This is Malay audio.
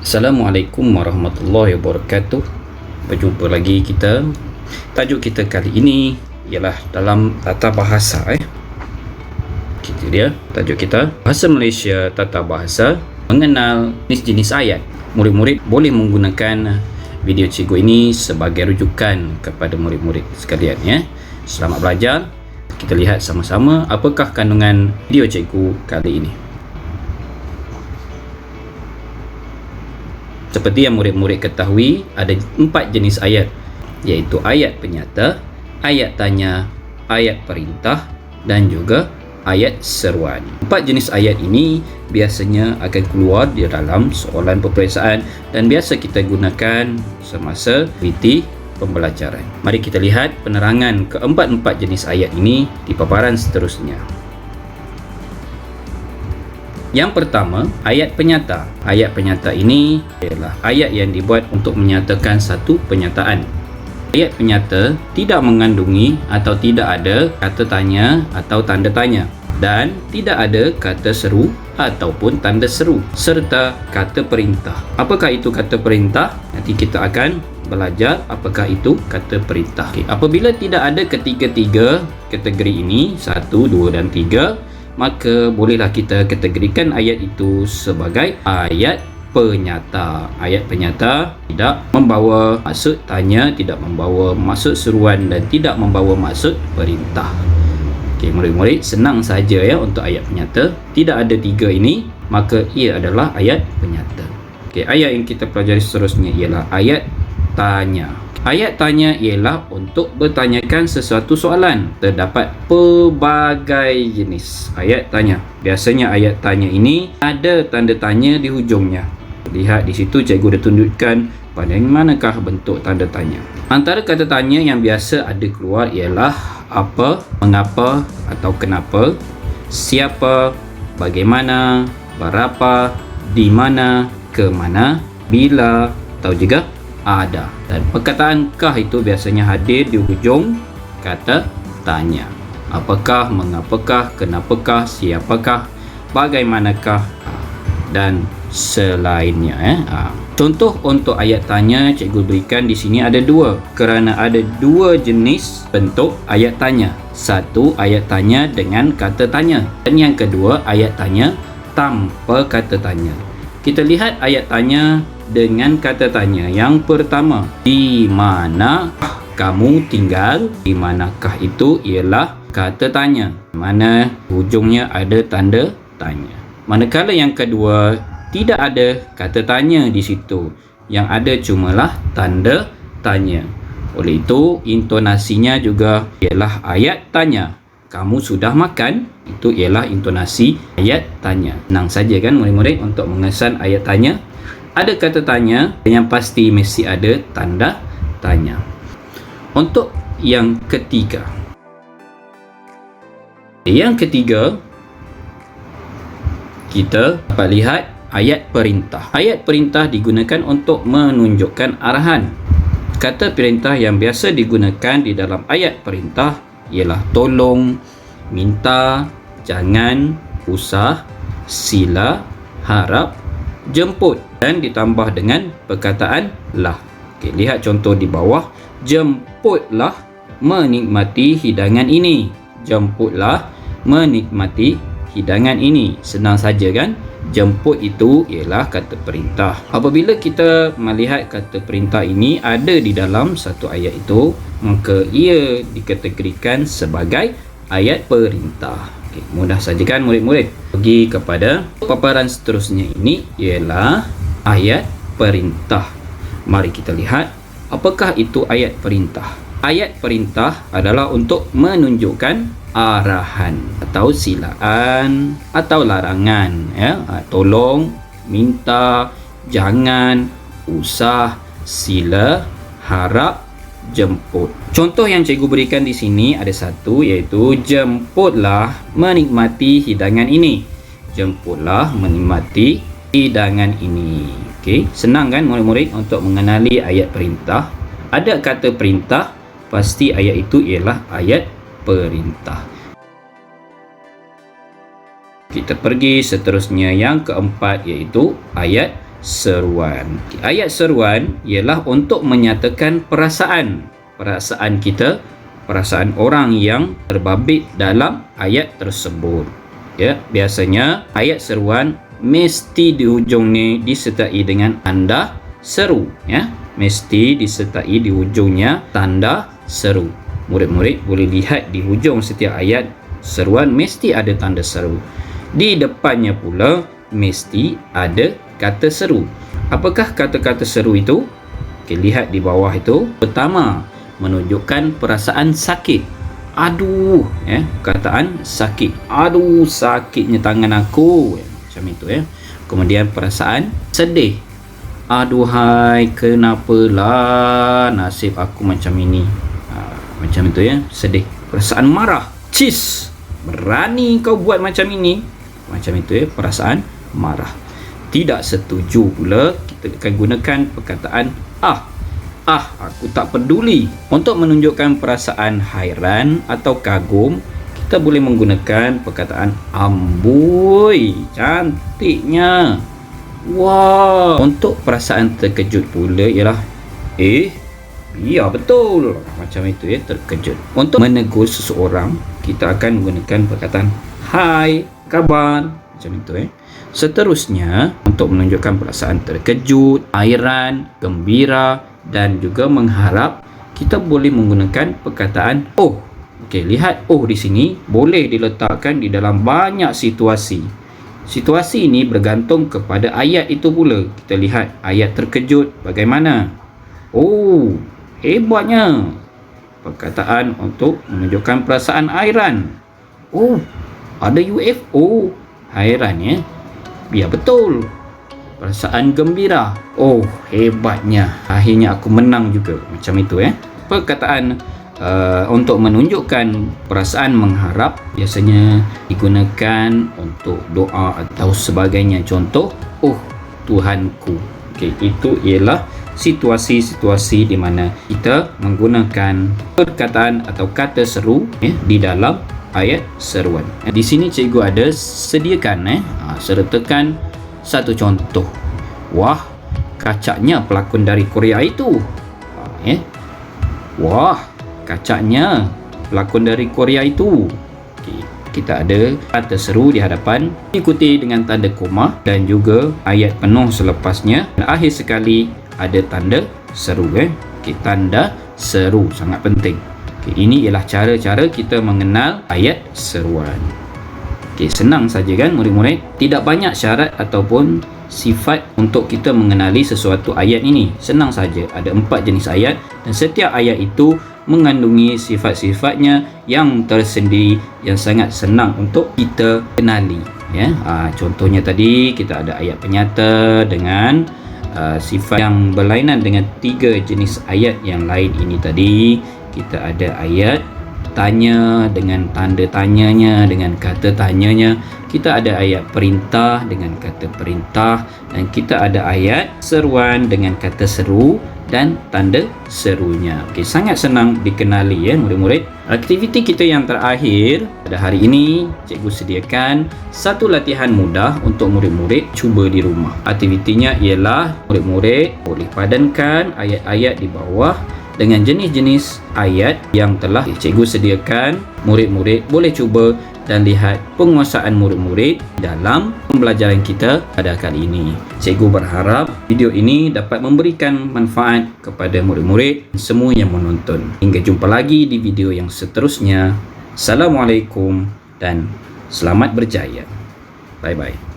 Assalamualaikum warahmatullahi wabarakatuh. Berjumpa lagi kita. Tajuk kita kali ini ialah dalam tata bahasa. Itu dia tajuk kita. Bahasa Malaysia Tata Bahasa, mengenal jenis-jenis ayat. Murid-murid boleh menggunakan video cikgu ini sebagai rujukan kepada murid-murid sekalian ya. Selamat belajar. Kita lihat sama-sama apakah kandungan video cikgu kali ini. Seperti yang murid-murid ketahui, ada 4 jenis ayat, iaitu ayat penyata, ayat tanya, ayat perintah dan juga ayat seruan. 4 jenis ayat ini biasanya akan keluar di dalam soalan peperiksaan dan biasa kita gunakan semasa aktiviti pembelajaran. Mari kita lihat penerangan keempat-empat jenis ayat ini di paparan seterusnya. Yang pertama, ayat penyata. Ayat penyata ini adalah ayat yang dibuat untuk menyatakan satu penyataan. Ayat penyata tidak mengandungi atau tidak ada kata tanya atau tanda tanya, dan tidak ada kata seru ataupun tanda seru, serta kata perintah. Apakah itu kata perintah? Nanti kita akan belajar apakah itu kata perintah. Apabila tidak ada ketiga-tiga kategori ini, 1, 2 dan 3, maka bolehlah kita kategorikan ayat itu sebagai ayat penyata. Ayat penyata tidak membawa maksud tanya, tidak membawa maksud seruan dan tidak membawa maksud perintah. Okey, murid-murid, senang saja ya untuk ayat penyata. Tidak ada 3 ini, maka ia adalah ayat penyata. Okey, ayat yang kita pelajari seterusnya ialah ayat tanya. Ayat tanya ialah untuk bertanyakan sesuatu soalan. Terdapat pelbagai jenis ayat tanya. Biasanya ayat tanya ini ada tanda tanya di hujungnya. Lihat di situ cikgu dah tunjukkan pada manakah bentuk tanda tanya. Antara kata tanya yang biasa ada keluar ialah apa, mengapa atau kenapa, siapa, bagaimana, berapa, di mana, ke mana, bila atau juga ada. Dan perkataan kah itu biasanya hadir di hujung kata tanya. Apakah, mengapakah, kenapakah, siapakah, bagaimanakah dan selainnya. Contoh untuk ayat tanya cikgu berikan di sini ada 2, kerana ada 2 jenis bentuk ayat tanya. 1, ayat tanya dengan kata tanya, dan yang kedua ayat tanya tanpa kata tanya. Kita lihat ayat tanya dengan kata tanya. Yang pertama, di mana kamu tinggal? Di manakah itu ialah kata tanya, mana hujungnya ada tanda tanya. Manakala yang kedua, tidak ada kata tanya di situ, yang ada cumalah tanda tanya. Oleh itu, intonasinya juga ialah ayat tanya. Kamu sudah makan? Itu ialah intonasi ayat tanya. Senang saja kan murid-murid untuk mengesan ayat tanya. Ada kata tanya, yang pasti mesti ada tanda tanya. Untuk yang ketiga. Yang ketiga, kita dapat lihat ayat perintah. Ayat perintah digunakan untuk menunjukkan arahan. Kata perintah yang biasa digunakan di dalam ayat perintah ialah tolong, minta, jangan, usah, sila, harap, jemput dan ditambah dengan perkataan lah. Okey, lihat contoh di bawah. Jemputlah menikmati hidangan ini. Jemputlah menikmati hidangan ini. Senang saja kan? Jemput itu ialah kata perintah. Apabila kita melihat kata perintah ini ada di dalam satu ayat itu, maka ia dikategorikan sebagai ayat perintah. Okay, mudah saja kan murid-murid? Pergi kepada paparan seterusnya, ini ialah ayat perintah. Mari kita lihat apakah itu ayat perintah. Ayat perintah adalah untuk menunjukkan arahan atau silaan atau larangan ya. Tolong, minta, jangan, usah, sila, harap, jemput. Contoh yang cikgu berikan di sini ada 1, iaitu jemputlah menikmati hidangan ini. Jemputlah menikmati hidangan ini. Okey, senang kan murid-murid untuk mengenali ayat perintah? Ada kata perintah, pasti ayat itu ialah ayat perintah. Kita pergi seterusnya yang keempat, iaitu ayat seruan. Ayat seruan ialah untuk menyatakan perasaan kita, perasaan orang yang terbabit dalam ayat tersebut. Ya, biasanya ayat seruan mesti di hujung ni disertai dengan tanda seru, ya. Mesti disertai di hujungnya tanda seru. Murid-murid boleh lihat di hujung setiap ayat seruan mesti ada tanda seru. Di depannya pula mesti ada kata seru. Apakah kata-kata seru itu? Okey, lihat di bawah itu. Pertama, menunjukkan perasaan sakit. Aduh, perkataan sakit. Aduh, sakitnya tangan aku. Macam itu, ya. Kemudian perasaan sedih. Aduhai, kenapalah nasib aku macam ini. Macam itu, ya, sedih. Perasaan marah. Cis, berani kau buat macam ini. Macam itu, ya, perasaan marah. Tidak setuju pula kita akan gunakan perkataan aku tak peduli. Untuk menunjukkan perasaan hairan atau kagum, kita boleh menggunakan perkataan amboi, cantiknya. Wah. Untuk perasaan terkejut pula ialah ya betul. Macam itu, ya, terkejut. Untuk menegur seseorang, kita akan menggunakan perkataan hai, khabar. Macam itu, ya. Seterusnya, untuk menunjukkan perasaan terkejut, hairan, gembira dan juga mengharap, kita boleh menggunakan perkataan oh. Okey, lihat oh di sini boleh diletakkan di dalam banyak situasi. Situasi ini bergantung kepada ayat itu pula. Kita lihat ayat terkejut bagaimana. Oh, hebatnya. Perkataan untuk menunjukkan perasaan hairan. Oh, ada UFO. Hairan, ya. Ya betul. Perasaan gembira. Oh, hebatnya. Akhirnya aku menang juga. Macam itu, ya. Perkataan untuk menunjukkan perasaan mengharap biasanya digunakan untuk doa atau sebagainya. Contoh, oh Tuhanku. Okey, itu ialah situasi-situasi di mana kita menggunakan perkataan atau kata seru, ya, di dalam ayat seruan. Di sini cikgu ada sediakan sertakan satu contoh. Wah, kacaknya pelakon dari Korea itu. Wah, kacaknya pelakon dari Korea itu. Okey, kita ada kata seru di hadapan, diikuti dengan tanda koma dan juga ayat penuh selepasnya. Dan akhir sekali ada tanda seru. Okey, tanda seru sangat penting. Okay, ini ialah cara-cara kita mengenal ayat seruan. Okay, senang saja kan murid-murid? Tidak banyak syarat ataupun sifat untuk kita mengenali sesuatu ayat ini. Senang saja. Ada 4 jenis ayat dan setiap ayat itu mengandungi sifat-sifatnya yang tersendiri yang sangat senang untuk kita kenali. Ya, contohnya tadi kita ada ayat penyata dengan sifat yang berlainan dengan 3 jenis ayat yang lain ini tadi. Kita ada ayat tanya dengan tanda tanyanya, dengan kata tanyanya. Kita ada ayat perintah dengan kata perintah. Dan kita ada ayat seruan dengan kata seru dan tanda serunya. Okey, sangat senang dikenali, ya murid-murid. Aktiviti kita yang terakhir pada hari ini, cikgu sediakan satu latihan mudah untuk murid-murid cuba di rumah. Aktivitinya ialah murid-murid boleh padankan ayat-ayat di bawah dengan jenis-jenis ayat yang telah cikgu sediakan. Murid-murid boleh cuba dan lihat penguasaan murid-murid dalam pembelajaran kita pada kali ini. Cikgu berharap video ini dapat memberikan manfaat kepada murid-murid semua yang menonton. Hingga jumpa lagi di video yang seterusnya. Assalamualaikum dan selamat berjaya. Bye-bye.